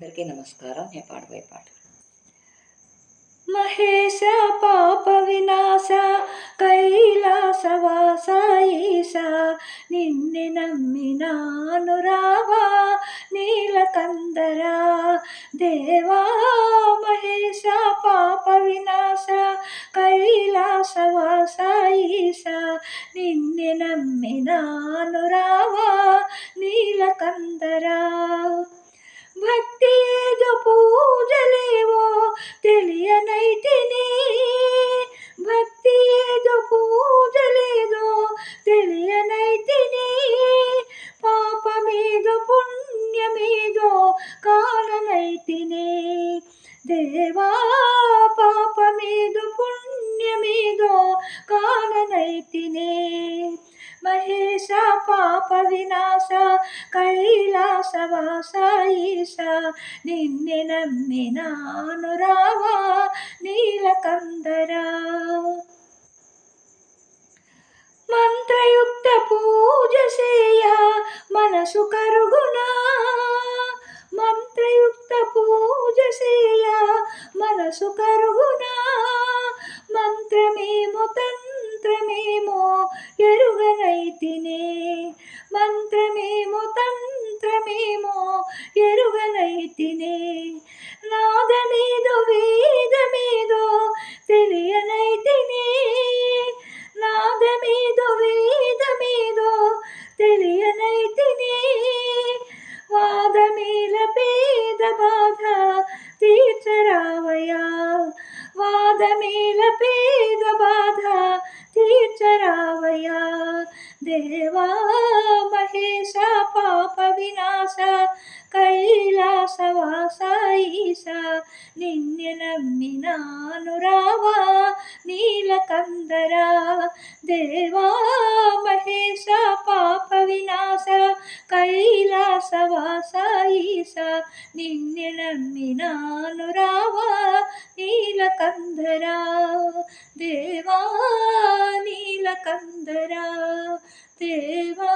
అందరికీ నమస్కారం. నేను పాడబోయే పాట. మహేశ పాప వినాశ కైలాసవాస ఈశ నిన్నే నమ్మినాను రావా నీలకందరా దేవా. మహేశ పాప వినాశ కైలాసవాస ఈశ నిన్నే నమ్మినాను రావా నీలకందరా. భక్తి ఏదో పూజలేవో తెలియనైతిని, భక్తి ఏదో పూజలేదో తెలియనైతిని, పాపమేదో పుణ్యమేదో కాననైతిని దేవా. పాపమేదో పుణ్యమేదో కాననైతిని. మహేశ పాప వినాశ కైలాసవాస ఈశ నిన్నే నమ్మినాను రావా నీలకందరా. మంత్రయుక్త పూజ చేయ మనసు కరుగునా, మంత్రయుక్త పూజ చేయ మనసు కరుగునా, మంత్రమేమో తంత్రమేమో ఎరుగనైతిని, మంత్రమేమో తంత్రమేమో ఎరుగనైతిని, నాదమేదో వేదమేదో తెలియనైతిని, నాదమేదో వేదమేదో తెలియనైతిని, వాదమేల పేద బాధ తీర్చరావయ్యా, వాదమేల పేద బాధ తీర్చరావయ్యా దేవా. మహేశ పాప వినాశ కైలాసవాస ఈశ నిన్నే నమ్మినాను రావా నీలకందరా దేవా. మహేశ పాప వినాశ కైలాసవాస ఈశ నిన్నే నమ్మినాను రావా నీలకందరా దేవా నీలకందరా దేవా.